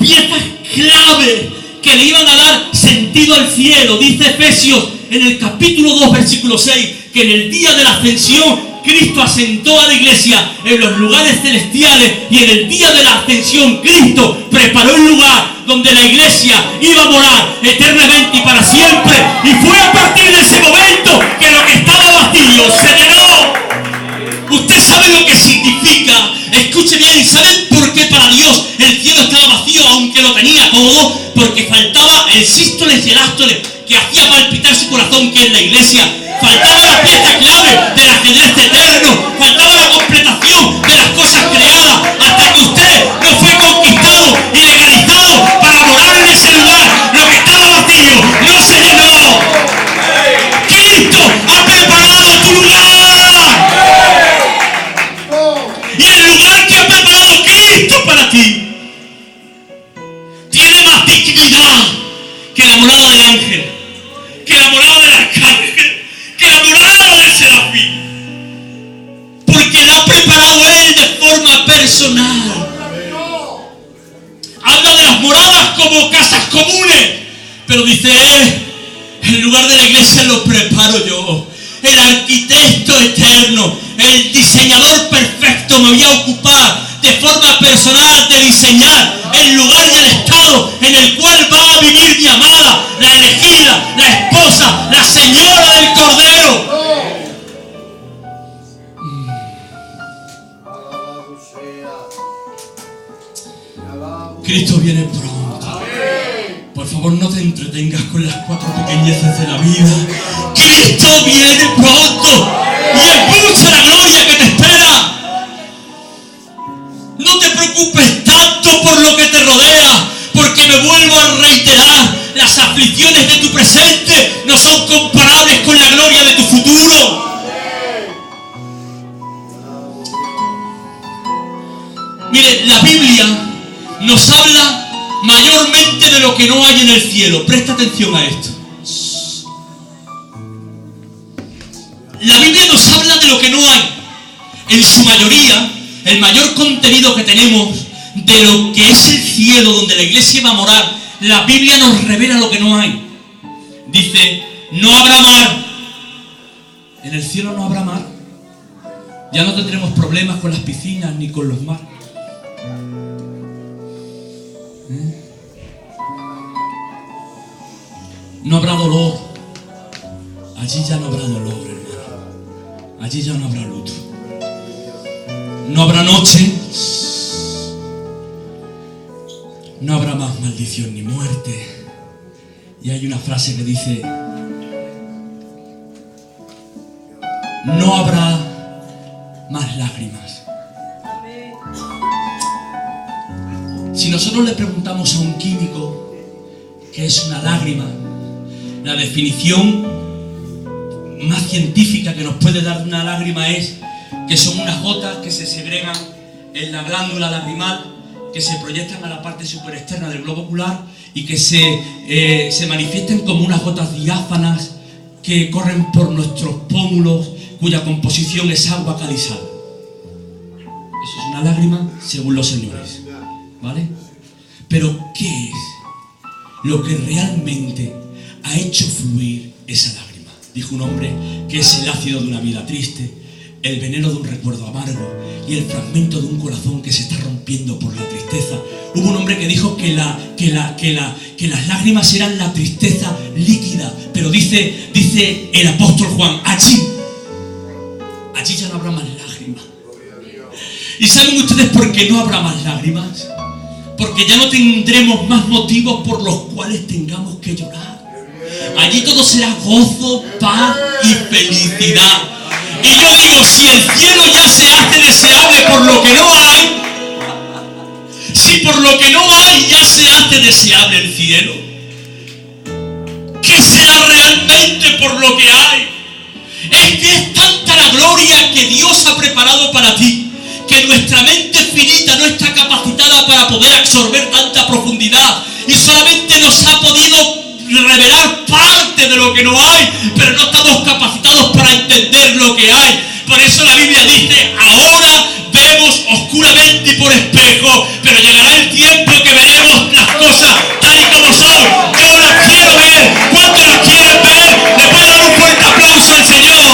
piezas clave que le iban a dar sentido al cielo. Dice Efesios en el capítulo 2, versículo 6, que en el día de la ascensión Cristo asentó a la iglesia en los lugares celestiales, y en el día de la ascensión Cristo preparó el lugar donde la iglesia iba a morar eternamente y para siempre. Y fue a partir de ese momento que lo que estaba vacío se llenó. Usted sabe lo que significa. Escuche bien, ¿saben por qué para Dios el cielo estaba vacío aunque lo tenía todo? Porque faltaba el sístoles y el ástoles que hacía palpitar su corazón, que es la iglesia. Faltaba la pieza clave del ajedrez eterno, faltaba la completación de las cosas creadas, hasta que usted no fue conquistado y legalizado para morar en ese lugar. Lo que estaba vacío no se llenó. Cristo ha preparado tu lugar. Y el lugar que ha preparado Cristo para ti tiene más dignidad que la morada del ángel, que la morada del arcángel, que la morada del serafín, porque la ha preparado Él de forma personal. Habla de las moradas como casas comunes, pero dice: el lugar de la iglesia lo preparo yo. El arquitecto eterno, el diseñador perfecto, me voy a ocupar de forma personal de diseñar el lugar y el estado en el cual va a vivir mi amada, la elegida, la esposa, la señora del Cordero. Cristo viene pronto. Por favor, no te entretengas con las cuatro pequeñeces de la vida. Cristo viene pronto y es mucha la gloria que te espera. No te preocupes tanto por lo que te rodea, porque me vuelvo a reiterar: las aflicciones de tu presente no son comparables con la gloria de tu futuro. Mire, la Biblia nos habla mayormente de lo que no hay en el cielo. Presta atención a esto. La Biblia nos habla de lo que no hay. En su mayoría, el mayor contenido que tenemos de lo que es el cielo, donde la iglesia va a morar, la Biblia nos revela lo que no hay. Dice: no habrá mar. En el cielo no habrá mar. Ya no tendremos problemas con las piscinas ni con los mares. No habrá dolor. Allí ya no habrá dolor, hermano. Allí ya no habrá luto. No habrá noche. No habrá más maldición ni muerte. Y hay una frase que dice: no habrá más lágrimas. Si nosotros le preguntamos a un químico qué es una lágrima, la definición más científica que nos puede dar una lágrima es que son unas gotas que se segregan en la glándula lagrimal, que se proyectan a la parte superexterna del globo ocular y que se manifiestan como unas gotas diáfanas que corren por nuestros pómulos, cuya composición es agua, cal y sal. Eso es una lágrima según los señores, ¿vale? Pero ¿qué es lo que realmente ha hecho fluir esa lágrima? Dijo un hombre que es el ácido de una vida triste, el veneno de un recuerdo amargo y el fragmento de un corazón que se está rompiendo por la tristeza. Hubo un hombre que dijo que las lágrimas eran la tristeza líquida, pero dice el apóstol Juan: allí ya no habrá más lágrimas. lágrimas. ¿Y saben ustedes por qué no habrá más lágrimas? Porque ya no tendremos más motivos por los cuales tengamos que llorar. Allí todo será gozo, paz y felicidad. Y yo digo, si el cielo ya se hace deseable por lo que no hay, si por lo que no hay ya se hace deseable el cielo, ¿qué será realmente por lo que hay? Es que es tanta la gloria que Dios ha preparado para ti, que nuestra mente finita no está capacitada para poder absorber tanta profundidad, y solamente nos ha podido revelar parte de lo que no hay, pero no estamos capacitados para entender lo que hay. Por eso la Biblia dice, ahora vemos oscuramente y por espejo, pero llegará el tiempo que veremos las cosas tal y como son. Yo las quiero ver. ¿Cuántos las quieren ver? ¿Le puedo dar un fuerte aplauso al Señor?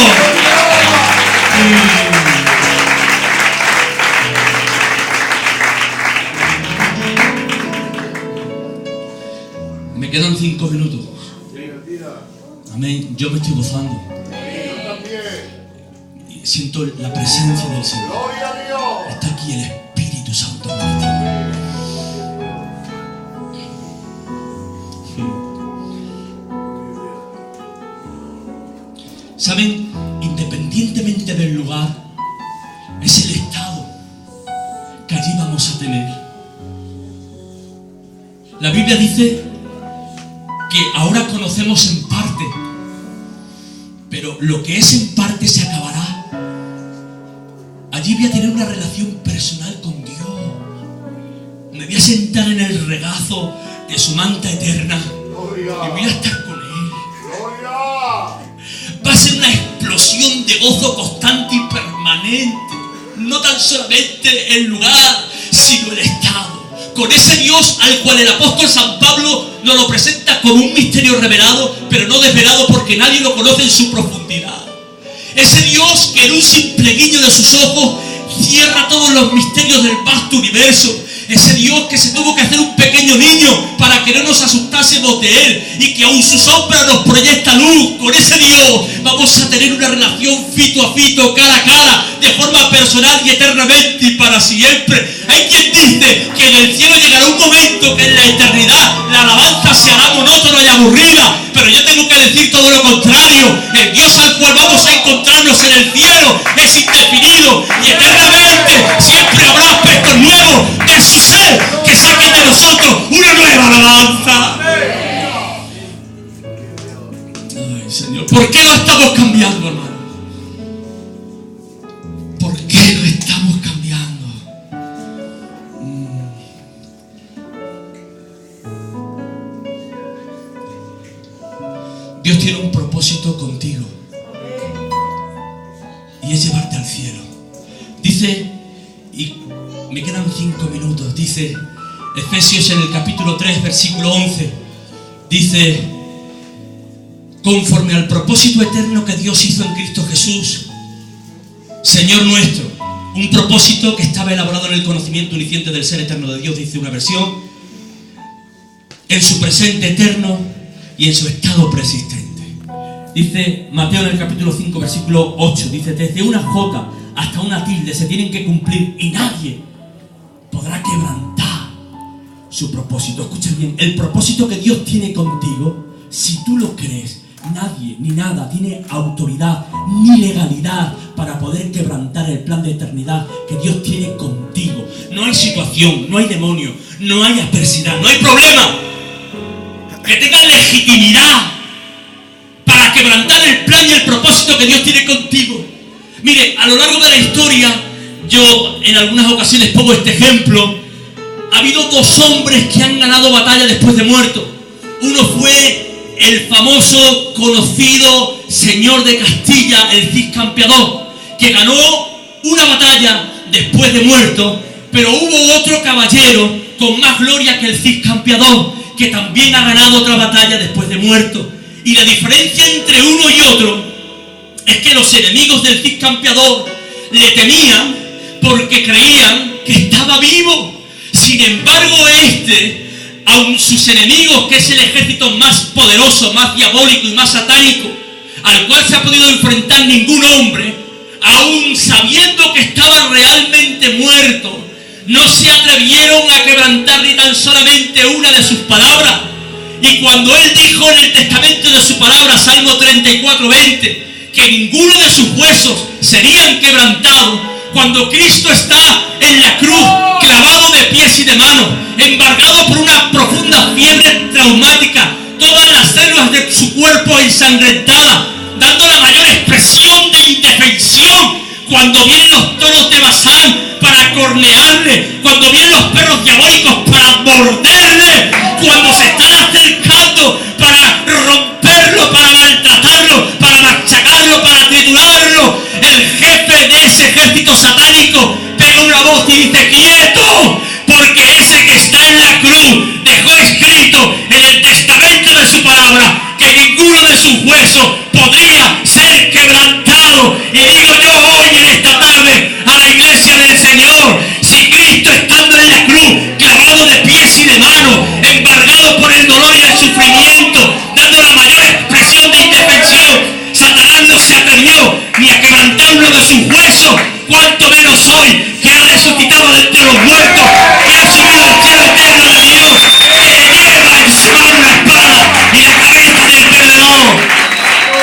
Me quedan 5 minutos. Amén. Yo me estoy gozando. Y siento la presencia del Señor. Está aquí el Espíritu Santo. Saben, independientemente del lugar, es el estado que allí vamos a tener. La Biblia dice que ahora conocemos en parte, pero lo que es en parte se acabará. Allí voy a tener una relación personal con Dios. Me voy a sentar en el regazo de su manta eterna y voy a estar con Él. Va a ser una explosión de gozo constante y permanente. No tan solamente el lugar, sino el estado. Con ese Dios al cual el apóstol San Pablo nos lo presenta como un misterio revelado, pero no desvelado porque nadie lo conoce en su profundidad. Ese Dios que en un simple guiño de sus ojos cierra todos los misterios del vasto universo. Ese Dios que se tuvo que hacer un pequeño niño para que no nos asustásemos de Él y que aún su sombra nos proyecta luz. Con ese Dios vamos a tener una relación fito a fito, cara a cara, de forma personal y eternamente y para siempre. Hay quien dice que en el cielo llegará un momento que en la eternidad la alabanza se hará monótona y aburrida, pero yo tengo que decir todo lo contrario. El Dios al cual vamos a encontrarnos en el cielo es indefinido y eternamente siempre habrá aspectos nuevos de su ser que saquen de nosotros una nueva alabanza. Ay, Señor, ¿por qué no estamos cambiando, hermano? ¿Por qué no estamos cambiando? Dios tiene un propósito contigo y es llevarte al cielo. Dice, y me quedan 5 minutos, dice Efesios en el capítulo 3, versículo 11, dice, conforme al propósito eterno que Dios hizo en Cristo Jesús, Señor nuestro. Un propósito que estaba elaborado en el conocimiento unisciente del ser eterno de Dios, dice una versión, en su presente eterno y en su estado persistente. Dice Mateo en el capítulo 5, versículo 8, dice, desde una jota hasta una tilde se tienen que cumplir y nadie podrá quebrantar su propósito. Escuchen bien, el propósito que Dios tiene contigo, si tú lo crees, nadie ni nada tiene autoridad ni legalidad para poder quebrantar el plan de eternidad que Dios tiene contigo. No hay situación, no hay demonio, no hay adversidad, no hay problema que tenga legitimidad para quebrantar el plan y el propósito que Dios tiene contigo. Mire, a lo largo de la historia, yo en algunas ocasiones pongo este ejemplo. Ha habido 2 hombres que han ganado batalla después de muertos. Uno fue el famoso, conocido señor de Castilla, el Cid Campeador, que ganó una batalla después de muerto, pero hubo otro caballero con más gloria que el Cid Campeador, que también ha ganado otra batalla después de muerto. Y la diferencia entre uno y otro es que los enemigos del Cid Campeador le temían porque creían que estaba vivo. Sin embargo, aun sus enemigos, que es el ejército más poderoso, más diabólico y más satánico, al cual se ha podido enfrentar ningún hombre, aún sabiendo que estaba realmente muerto, no se atrevieron a quebrantar ni tan solamente una de sus palabras. Y cuando él dijo en el testamento de su palabra, Salmo 34:20, que ninguno de sus huesos serían quebrantados, cuando Cristo está en la cruz, clavado de pies y de manos, embargado por una profunda fiebre traumática, todas las células de su cuerpo ensangrentadas, dando la mayor expresión de indefensión, cuando vienen los toros de Basán para cornearle, cuando vienen los perros diabólicos para morderle, cuando se están acercando para romperlo, para maltratarlo, para machacarlo, para triturarlo, el jefe de ese ejército satánico pega una voz y dice: ¡quieto! Porque ese que está en la cruz dejó escrito en el testamento de su palabra que ninguno de sus huesos podría ser quebrantado. Y digo yo hoy en esta tarde a la iglesia del Señor: si Cristo estando en la cruz, clavado de pies y de manos, embargado por el dolor y el sufrimiento, dando la mayor expresión de indefensión, Satanás no se atrevió ni a quebrantar uno de sus huesos, cuanto menos hoy, que ha resucitado de entre los muertos, que ha subido al cielo eterno de Dios, que lleva en su mano la espada y la cabeza del perdedor.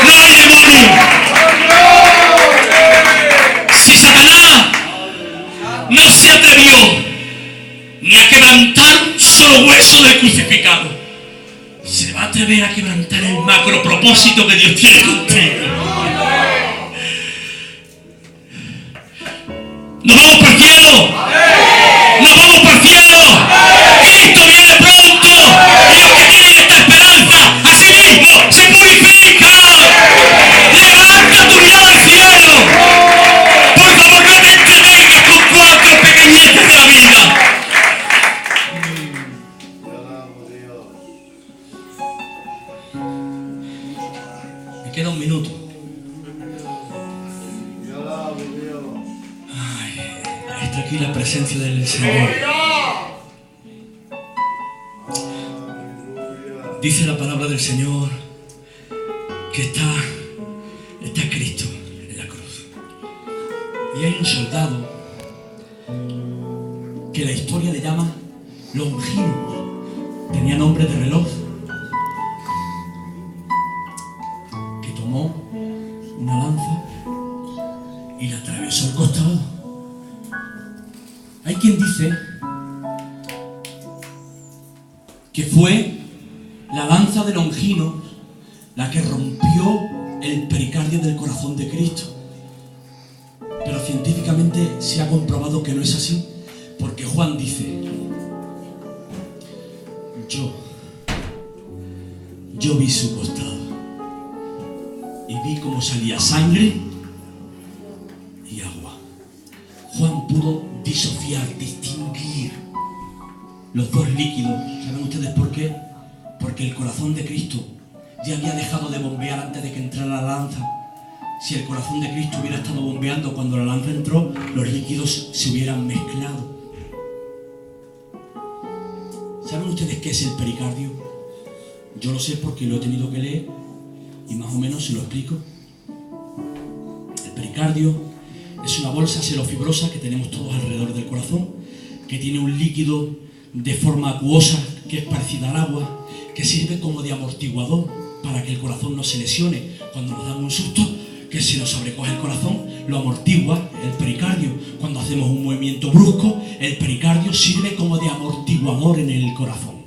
¡No hay demonio! Si Satanás no se atrevió ni a quebrantar un solo hueso del crucificado, se va a atrever a quebrantar el macro propósito que Dios tiene contigo. ¡Nos vamos por el cielo! ¡Nos vamos por el cielo! ¡Cristo viene pronto! Y los que tienen esta esperanza, a sí mismo se purifican. ¡Levanta tu mirada al cielo! Por favor, no te entretengas con cuatro pequeñeces de la vida. Me queda un minuto. Está aquí la presencia del Señor. Dice la palabra del Señor que está Cristo en la cruz. Y hay un soldado que la historia le llama Longino. Tenía nombre de reloj. Que tomó una lanza y la atravesó el costado. Hay quien dice que fue la lanza de Longino la que rompió el pericardio del corazón de Cristo. Pero científicamente se ha comprobado que no es así, porque Juan dice: yo vi su costado y vi cómo salía sangre y agua. Juan pudo disociar, distinguir los dos líquidos. ¿Saben ustedes por qué? Porque el corazón de Cristo ya había dejado de bombear antes de que entrara la lanza. Si el corazón de Cristo hubiera estado bombeando cuando la lanza entró, los líquidos se hubieran mezclado. ¿Saben ustedes qué es el pericardio? Yo lo sé porque lo he tenido que leer y más o menos se lo explico. El pericardio es una bolsa serofibrosa que tenemos todos alrededor del corazón, que tiene un líquido de forma acuosa que es parecida al agua, que sirve como de amortiguador para que el corazón no se lesione. Cuando nos dan un susto, que se nos sobrecoge el corazón, lo amortigua el pericardio. Cuando hacemos un movimiento brusco, el pericardio sirve como de amortiguador en el corazón.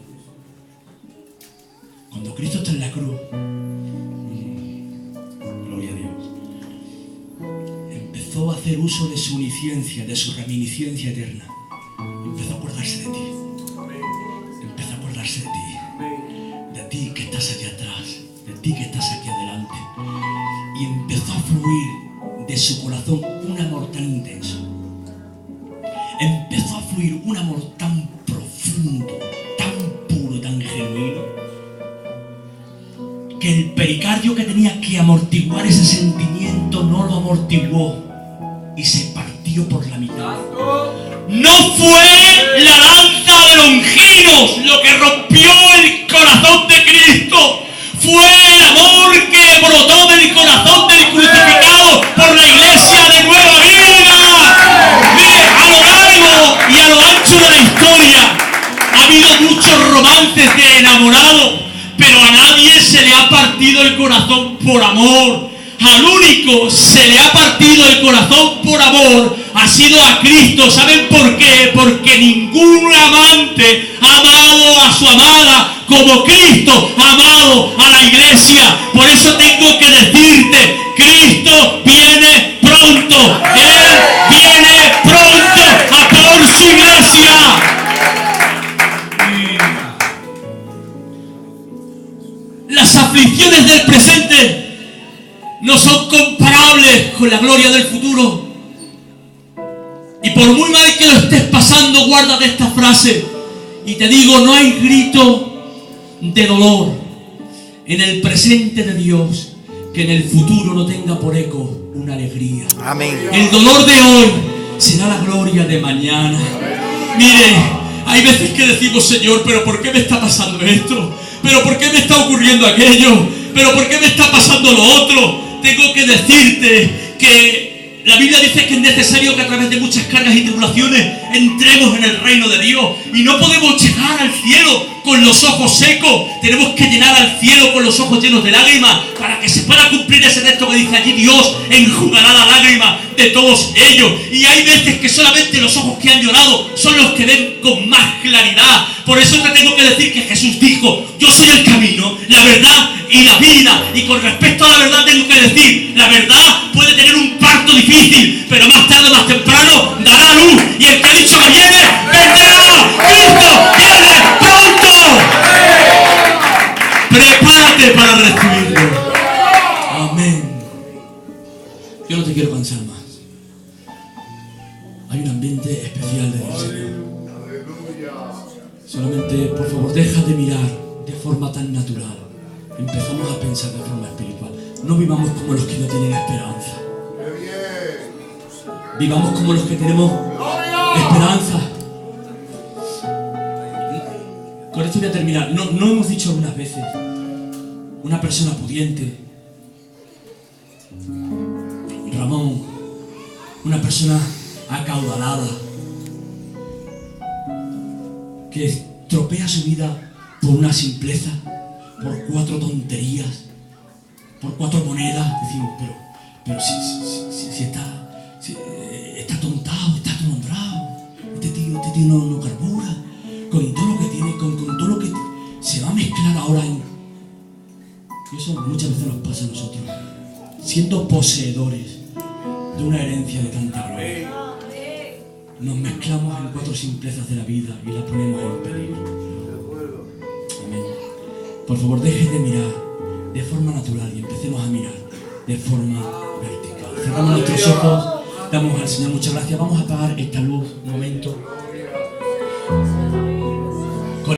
Cuando Cristo está en la cruz, gloria a Dios, empezó a hacer uso de su omnisciencia, de su reminiscencia eterna. Empezó a acordarse de ti. Empezó a acordarse de ti que estás allá atrás, de ti que estás aquí adelante. Y empezó a fluir de su corazón un amor tan intenso. Empezó a fluir un amor tan profundo, tan puro, tan genuino, que el pericardio que tenía que amortiguar ese sentimiento no lo amortiguó y se partió por la mitad. No fue la lanza de Longinos lo que rompió el corazón de Cristo, fue el amor que brotó del corazón del crucificado por la iglesia de por amor. Al único se le ha partido el corazón por amor, ha sido a Cristo. ¿Saben por qué? Porque ningún amante ha amado a su amada como Cristo ha amado a la iglesia. Por eso tengo que decirte, Cristo viene pronto. Él viene pronto a por su iglesia. Las aflicciones del presente no son comparables con la gloria del futuro. Y por muy mal que lo estés pasando, guárdate esta frase. Y te digo, no hay grito de dolor en el presente de Dios que en el futuro no tenga por eco una alegría. Amén. El dolor de hoy será la gloria de mañana. Mire, hay veces que decimos, Señor, pero ¿por qué me está pasando esto? ¿Pero por qué me está ocurriendo aquello? ¿Pero por qué me está pasando lo otro? Tengo que decirte que la Biblia dice que es necesario que a través de muchas cargas y tribulaciones entremos en el reino de Dios. Y no podemos llegar al cielo con los ojos secos. Tenemos que llenar al cielo con los ojos llenos de lágrimas para que se pueda cumplir ese texto que dice allí: Dios enjugará la lágrima de todos ellos. Y hay veces que solamente los ojos que han llorado son los que ven con más claridad. Por eso te tengo que decir que Jesús dijo: yo soy el camino, la verdad y la vida. Y con respecto a la verdad tengo que decir, la verdad puede tener un parto difícil, pero más tarde o más temprano dará luz. Y el que ha dicho que viene, vendrá. Cristo viene pronto. Prepárate para recibirlo. Amén. Yo no te quiero cansar más. Hay un ambiente especial de Dios, Señor. Solamente, por favor, deja de mirar de forma tan natural. Empezamos a pensar de forma espiritual. No vivamos como los que no tienen esperanza. Vivamos como los que tenemos esperanza. Con esto voy a terminar. No hemos dicho algunas veces, una persona pudiente, Ramón, una persona acaudalada, que estropea su vida por una simpleza, por 4 tonterías, por 4 monedas. Decimos, pero si está tontado, está atolondrado, este tío no carbura, con todo lo que tiene, con todo lo que se va a mezclar ahora en... Y eso muchas veces nos pasa a nosotros, siendo poseedores de una herencia de tanta gloria. Nos mezclamos en 4 simplezas de la vida y la ponemos en peligro. Amén. Por favor, dejen de mirar de forma natural y empecemos a mirar de forma vertical. Cerramos nuestros ojos, damos al Señor muchas gracias. Vamos a apagar esta luz un momento.